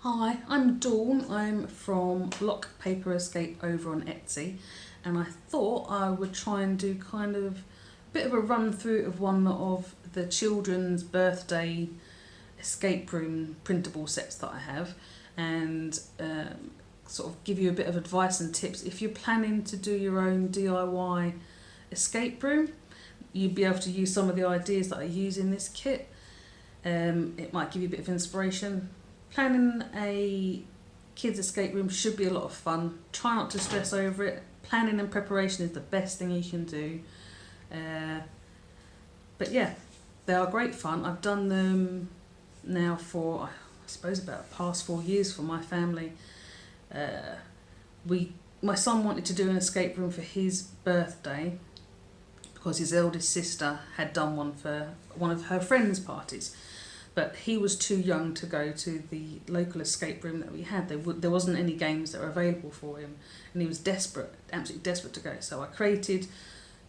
Hi, I'm Dawn. I'm from LockPaperEscape over on Etsy, and I thought I would try and do kind of a bit of a run through of one of the children's birthday escape room printable sets that I have, and sort of give you a bit of advice and tips if you're planning to do your own DIY escape room. You'd be able to use some of the ideas that I use in this kit. It might give you a bit of inspiration. Planning a kids escape room should be a lot of fun. Try not to stress over it. Planning and preparation is the best thing you can do. But yeah, they are great fun. I've done them now for, I suppose, about the past 4 years for my family. My son wanted to do an escape room for his birthday because his eldest sister had done one for one of her friends' parties. But he was too young to go to the local escape room that we had. There wasn't any games that were available for him, and he was desperate, absolutely desperate to go. So I created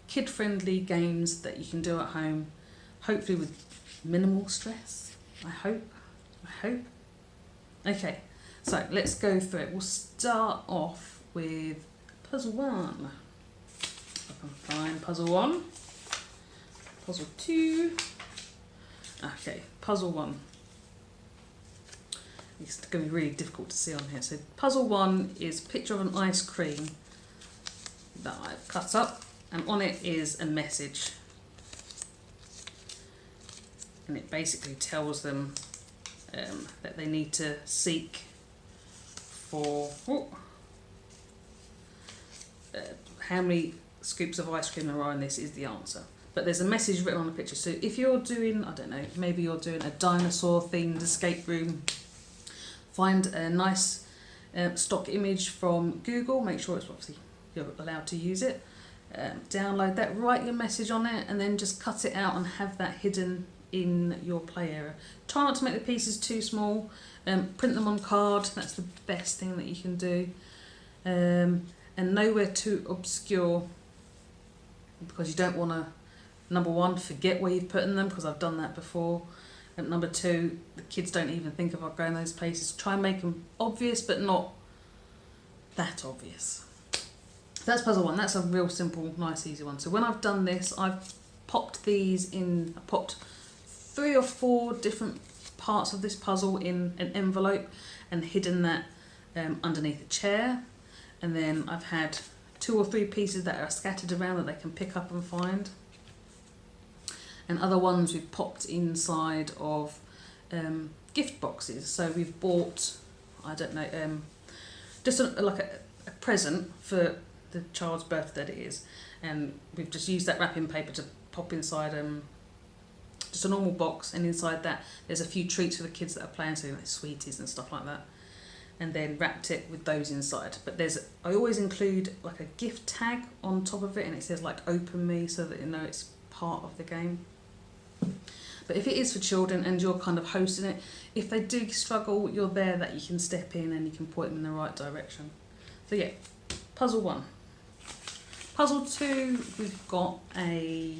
kid-friendly games that you can do at home, hopefully with minimal stress. I hope. Okay, so let's go through it. We'll start off with puzzle 1. If I can find puzzle 1. Puzzle 2. Okay, puzzle 1. It's going to be really difficult to see on here. So puzzle 1 is a picture of an ice cream that I've cut up, and on it is a message. And it basically tells them that they need to seek for how many scoops of ice cream there are in this is the answer. But there's a message written on the picture. So if you're doing, I don't know, maybe you're doing a dinosaur themed escape room, find a nice stock image from Google, make sure it's obviously you're allowed to use it, download that, write your message on it, and then just cut it out and have that hidden in your play area. Try not to make the pieces too small, print them on card, that's the best thing that you can do, and nowhere too obscure, because you don't want to, number 1, forget where you've put them, because I've done that before. And number 2, the kids don't even think about going those places. Try and make them obvious, but not that obvious. That's puzzle 1. That's a real simple, nice, easy one. So when I've done this, I've popped these in. I popped 3 or 4 different parts of this puzzle in an envelope and hidden that underneath a chair. And then I've had 2 or 3 pieces that are scattered around that they can pick up and find. And other ones we've popped inside of gift boxes. So we've bought, I don't know, just like a present for the child's birthday that it is, and we've just used that wrapping paper to pop inside just a normal box, and inside that there's a few treats for the kids that are playing, so like sweeties and stuff like that, and then wrapped it with those inside. But I always include like a gift tag on top of it, and it says like "Open Me," so that you know it's part of the game. But if it is for children and you're kind of hosting it, if they do struggle, you're there that you can step in and you can point them in the right direction. So yeah, puzzle 1. Puzzle 2, we've got a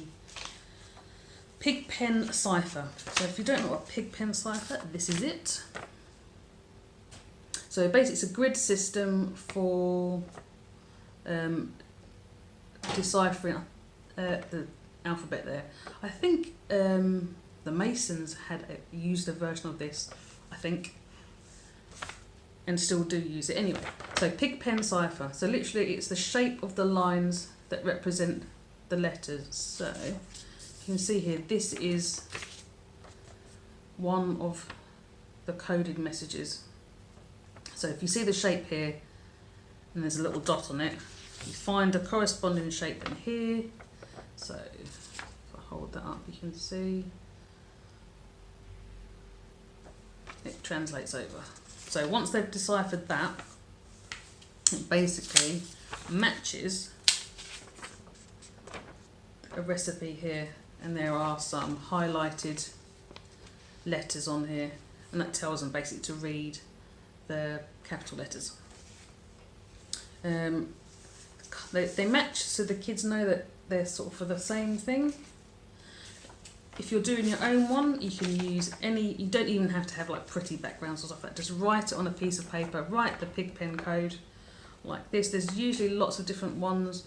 Pigpen cipher. So if you don't know what a Pigpen cipher, this is it. So basically it's a grid system for deciphering the alphabet there. I think the Masons had used a version of this, I think, and still do use it anyway. So Pigpen cipher. So literally it's the shape of the lines that represent the letters. So you can see here, this is one of the coded messages. So if you see the shape here and there's a little dot on it, you find a corresponding shape in here. So if I hold that up, you can see it translates over. So once they've deciphered that, it basically matches a recipe here, and there are some highlighted letters on here, and that tells them basically to read the capital letters. They match so the kids know that they're sort of for the same thing. if you're doing your own one, you can use any, you don't even have to have like pretty backgrounds or stuff like that. Just write it on a piece of paper, write the Pigpen code like this. There's usually lots of different ones.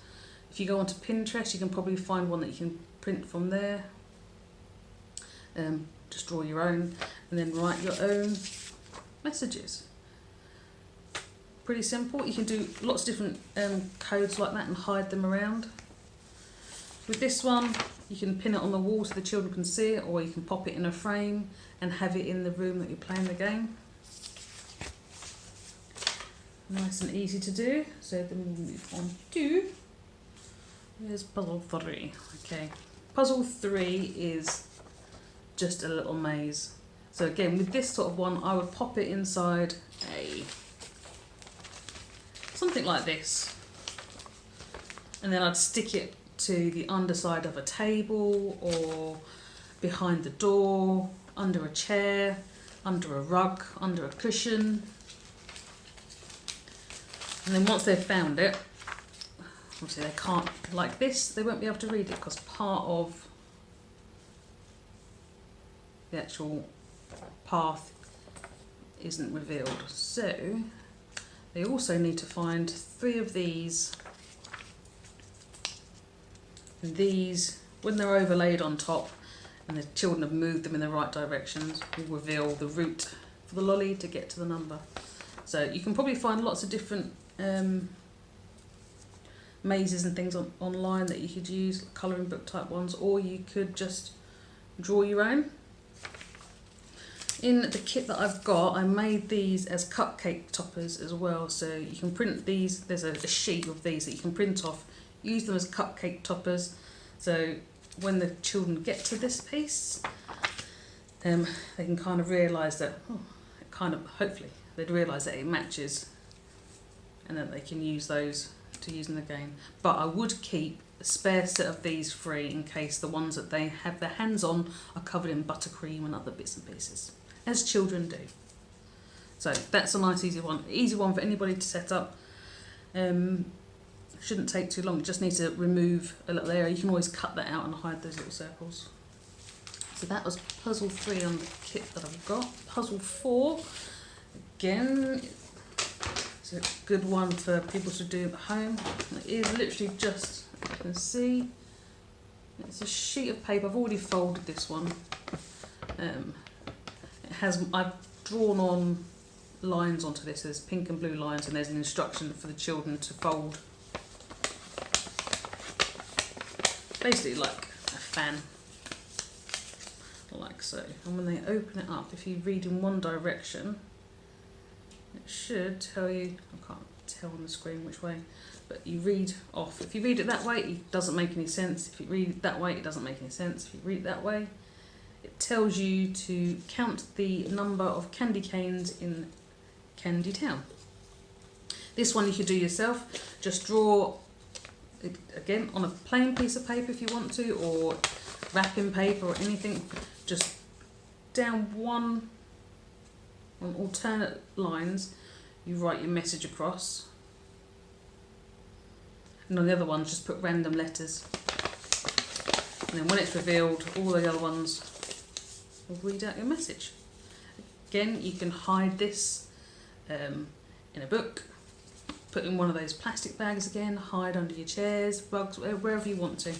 If you go onto Pinterest, you can probably find one that you can print from there. Just draw your own and then write your own messages. Pretty simple. You can do lots of different codes like that and hide them around. With this one, you can pin it on the wall so the children can see it, or you can pop it in a frame and have it in the room that you're playing the game. Nice and easy to do. So then we'll move on to, here's puzzle 3. Okay, puzzle 3 is just a little maze. So again, with this sort of one, I would pop it inside something like this, and then I'd stick it to the underside of a table or behind the door, under a chair, under a rug, under a cushion. And then once they've found it, obviously they can't, like this, they won't be able to read it because part of the actual path isn't revealed. So they also need to find 3 of these. And these, when they're overlaid on top and the children have moved them in the right directions, will reveal the route for the lolly to get to the number. So you can probably find lots of different mazes and things online that you could use, colouring book type ones, or you could just draw your own. In the kit that I've got, I made these as cupcake toppers as well, so you can print these. There's a sheet of these that you can print off, use them as cupcake toppers, so when the children get to this piece, they can kind of realise that, hopefully they'd realise that it matches, and that they can use those to use in the game. But I would keep a spare set of these free in case the ones that they have their hands on are covered in buttercream and other bits and pieces, as children do. So that's a nice easy one for anybody to set up. Shouldn't take too long, just need to remove a little area. You can always cut that out and hide those little circles. So that was puzzle 3 on the kit that I've got. Puzzle 4, again, it's a good one for people to do at home. It is literally just, as you can see, it's a sheet of paper. I've already folded this one. I've drawn on lines onto this. There's pink and blue lines, and there's an instruction for the children to fold. Basically like a fan, like so. And when they open it up, if you read in one direction, it should tell you, I can't tell on the screen which way, but you read off. If you read it that way, it doesn't make any sense. If you read it that way, it doesn't make any sense. If you read it that way, it tells you to count the number of candy canes in Candy Town. This one you could do yourself. Just draw it again on a plain piece of paper if you want to, or wrapping paper or anything. Just down one on alternate lines, you write your message across, and on the other ones just put random letters, and then when it's revealed, all the other ones will read out your message. Again, you can hide this in a book, put in one of those plastic bags again, hide under your chairs, rugs, wherever you want to.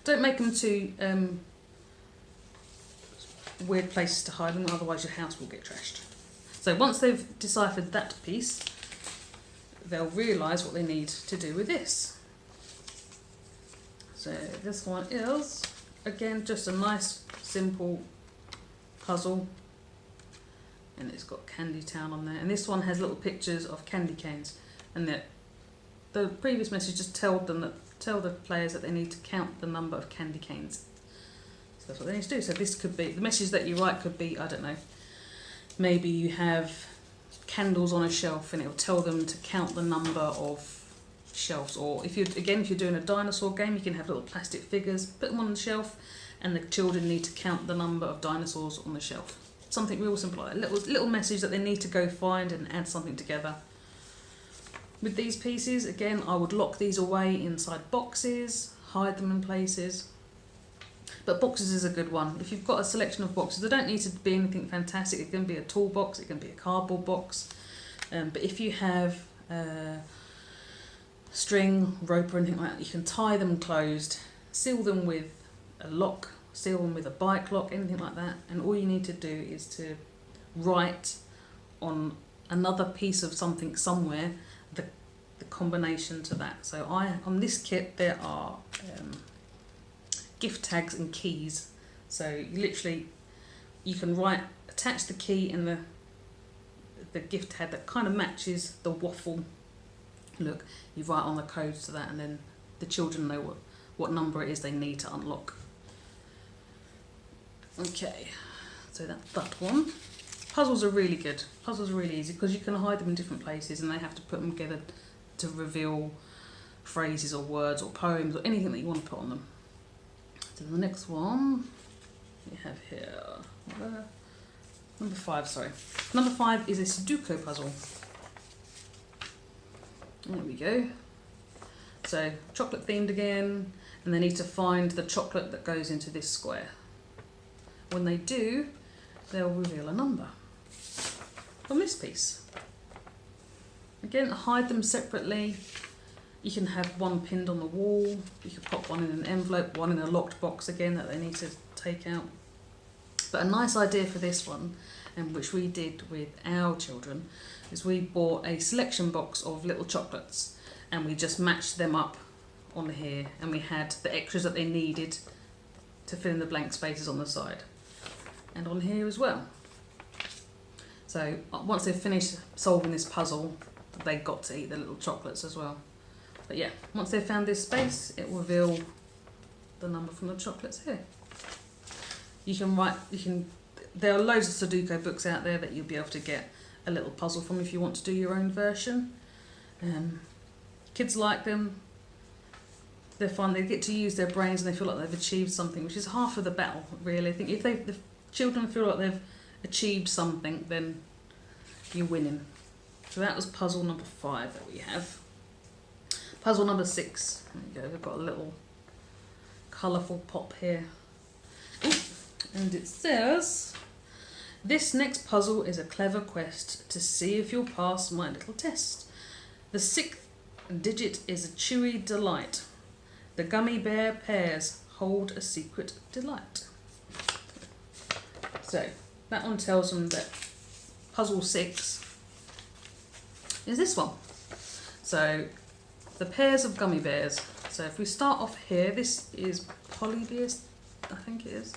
Don't make them too weird places to hide them, otherwise your house will get trashed. So once they've deciphered that piece, they'll realise what they need to do with this. So this one is, again, just a nice simple puzzle, and it's got Candy Town on there, and this one has little pictures of candy canes, and the previous message just tell the players that they need to count the number of candy canes. So that's what they need to do. So this could be, the message that you write could be, I don't know, maybe you have candles on a shelf and it will tell them to count the number of shelves. Or if you're doing a dinosaur game, you can have little plastic figures, put them on the shelf, and the children need to count the number of dinosaurs on the shelf. Something real simple like that. Little message that they need to go find and add something together. With these pieces, again, I would lock these away inside boxes, hide them in places. But boxes is a good one. If you've got a selection of boxes, they don't need to be anything fantastic. It can be a toolbox, it can be a cardboard box. But if you have string, rope or anything like that, you can tie them closed, seal them with a lock, seal them with a bike lock, anything like that. And all you need to do is to write on another piece of something somewhere the combination to that. So on this kit there are gift tags and keys. So you can attach the key and the gift tag that kind of matches the waffle look. You write on the codes to that, and then the children know what number it is they need to unlock. Okay, so that's that one. Puzzles are really good. Puzzles are really easy because you can hide them in different places, and they have to put them together to reveal phrases or words or poems or anything that you want to put on them. So the next one we have here, number 5, sorry. Number 5 is a Sudoku puzzle. There we go. So chocolate themed again, and they need to find the chocolate that goes into this square. When they do, they'll reveal a number from this piece. Again, hide them separately. You can have one pinned on the wall. You can pop one in an envelope, one in a locked box again that they need to take out. But a nice idea for this one, and which we did with our children, is we bought a selection box of little chocolates and we just matched them up on here, and we had the extras that they needed to fill in the blank spaces on the side and on here as well. So once they've finished solving this puzzle, they got to eat the little chocolates as well. But yeah, once they've found this space, it will reveal the number from the chocolates here. There are loads of Sudoku books out there that you'll be able to get a little puzzle from if you want to do your own version. Kids like them. They're fun. They get to use their brains and they feel like they've achieved something, which is half of the battle, really. I think if the children feel like they've achieved something, then you're winning. So that was puzzle number 5 that we have. Puzzle number 6. There you go. We've got a little colourful pop here. Ooh. And it says, this next puzzle is a clever quest to see if you'll pass my little test. The 6th digit is a chewy delight. The gummy bear pairs hold a secret delight. So that one tells them that puzzle 6 is this one. So the pairs of gummy bears. So if we start off here, this is polybears, I think it is.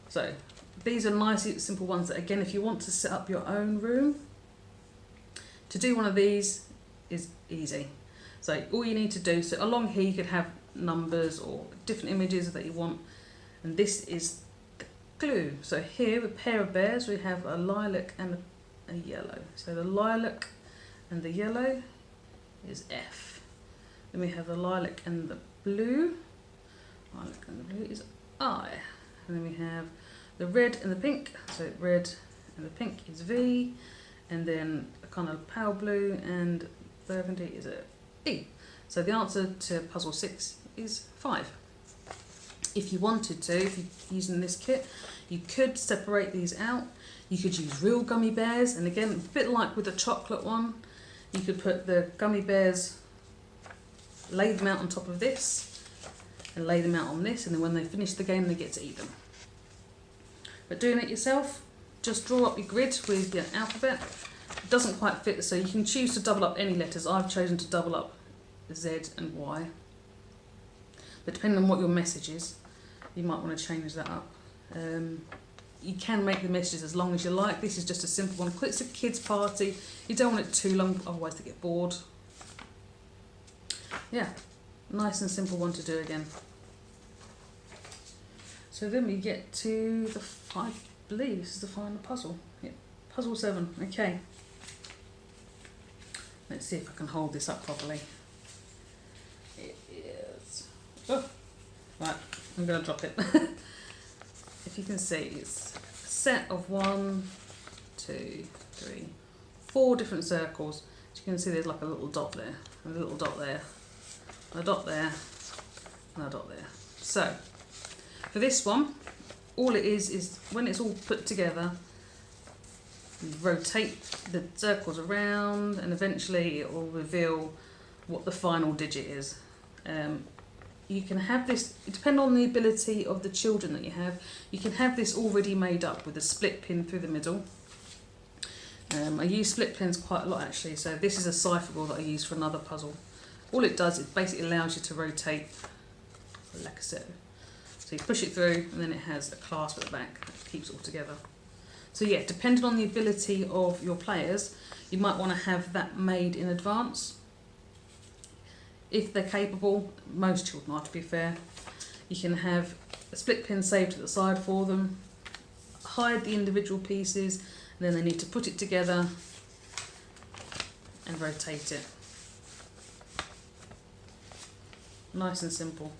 So these are nice, simple ones that, again, if you want to set up your own room, to do one of these is easy. So all you need to do, so along here you could have numbers or different images that you want, and this is the clue. So here, a pair of bears, we have a lilac and a yellow. So the lilac and the yellow is F. Then we have the lilac and the blue. Lilac and the blue is I. And then we have the red and the pink. So red and the pink is V. And then a kind of pale blue and burgundy is a E. So the answer to puzzle 6 is 5. If you wanted to, if you're using this kit, you could separate these out. You could use real gummy bears, and again, a bit like with the chocolate one, you could put the gummy bears, lay them out on top of this, and lay them out on this, and then when they finish the game, they get to eat them. But doing it yourself, just draw up your grid with your alphabet. It doesn't quite fit, so you can choose to double up any letters. I've chosen to double up Z and Y. But depending on what your message is, you might want to change that up. You can make the messages as long as you like. This is just a simple one. It's a kids' party. You don't want it too long, otherwise they get bored. Yeah, nice and simple one to do again. So then we get to I believe this is the final puzzle. Yeah, puzzle 7. Okay. Let's see if I can hold this up properly. It is. Oh, right, I'm going to drop it. If you can see, it's a set of 1, 2, 3, 4 different circles. As you can see, there's like a little dot there, and a little dot there, and a dot there, and a dot there. So, For this one, all it is when it's all put together, you rotate the circles around and eventually it will reveal what the final digit is. You can have this, depending on the ability of the children that you can have this already made up with a split pin through the middle. I use split pins quite a lot actually, so this is a cipher ball that I use for another puzzle. All it does is basically allows you to rotate like so. So you push it through and then it has a clasp at the back that keeps it all together. So yeah, depending on the ability of your players, you might want to have that made in advance. If they're capable, most children are to be fair, you can have a split pin saved to the side for them, hide the individual pieces, and then they need to put it together and rotate it. Nice and simple.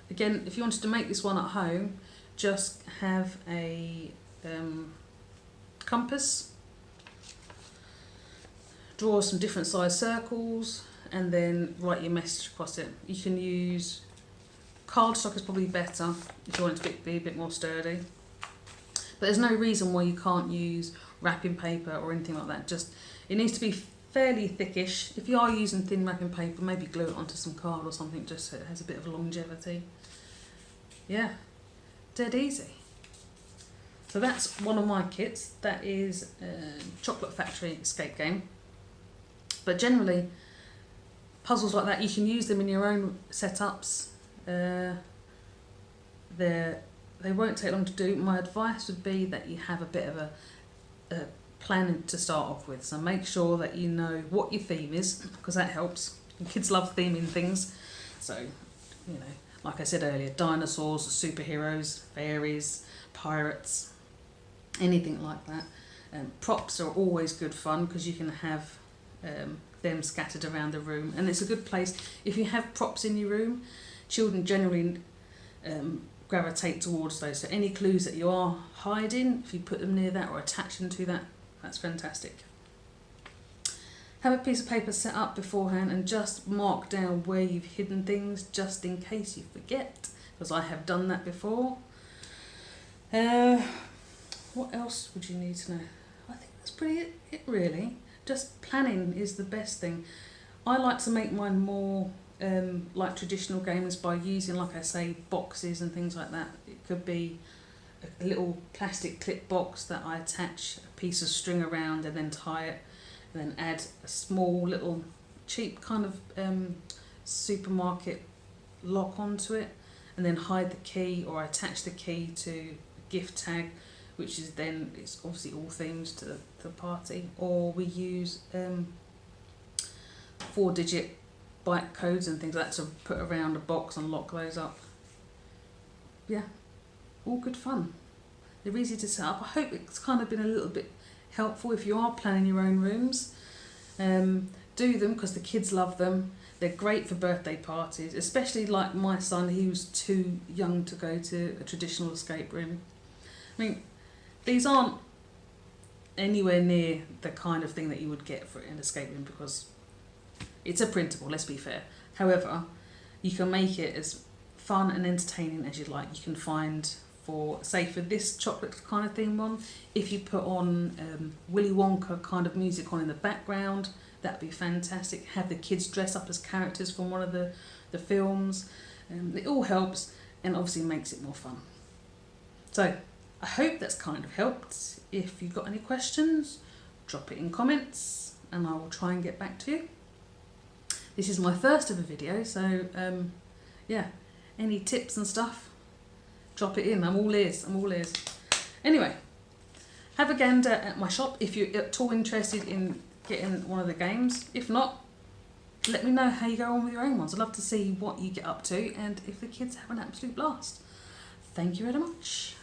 Again, if you wanted to make this one at home, just have a compass, draw some different size circles, and then write your message across it. You can use cardstock is probably better if you want it to be a bit more sturdy. But there's no reason why you can't use wrapping paper or anything like that. Just it needs to be fairly thickish. If you are using thin wrapping paper, maybe glue it onto some card or something just so it has a bit of longevity. Yeah, dead easy. So that's one of my kits. That is Chocolate Factory escape game. But generally, puzzles like that, you can use them in your own setups. They won't take long to do. My advice would be that you have a bit of a plan to start off with. So make sure that you know what your theme is, because that helps. And kids love theming things. So, you know, like I said earlier, dinosaurs, superheroes, fairies, pirates, anything like that. Props are always good fun because you can have them scattered around the room, and it's a good place if you have props in your room. Children generally gravitate towards those, so any clues that you are hiding, if you put them near that or attach them to that, that's fantastic. Have a piece of paper set up beforehand and just mark down where you've hidden things just in case you forget, because I have done that before. What else would you need to know? I think that's pretty it really. Just planning is the best thing. I like to make mine more like traditional games by using, like I say, boxes and things like that. It could be a little plastic clip box that I attach a piece of string around and then tie it, and then add a small little cheap kind of supermarket lock onto it, and then hide the key, or attach the key to a gift tag, which is then, it's obviously all themed to the party. Or we use 4-digit byte codes and things like that to put around a box and lock those up. Yeah, all good fun. They're easy to set up. I hope it's kind of been a little bit helpful if you are planning your own rooms. Do them because the kids love them. They're great for birthday parties, especially like my son. He was too young to go to a traditional escape room. I mean, these aren't anywhere near the kind of thing that you would get for an escape room because it's a printable, let's be fair. However, you can make it as fun and entertaining as you like. You can find, for this chocolate kind of theme one, if you put on Willy Wonka kind of music on in the background, that'd be fantastic. Have the kids dress up as characters from one of the films. It all helps and obviously makes it more fun. So, I hope that's kind of helped. If you've got any questions, drop it in comments and I will try and get back to you. This is my first ever video, so yeah, any tips and stuff, drop it in. I'm all ears. Anyway, have a gander at my shop if you're at all interested in getting one of the games. If not, let me know how you go on with your own ones. I'd love to see what you get up to and if the kids have an absolute blast. Thank you very much.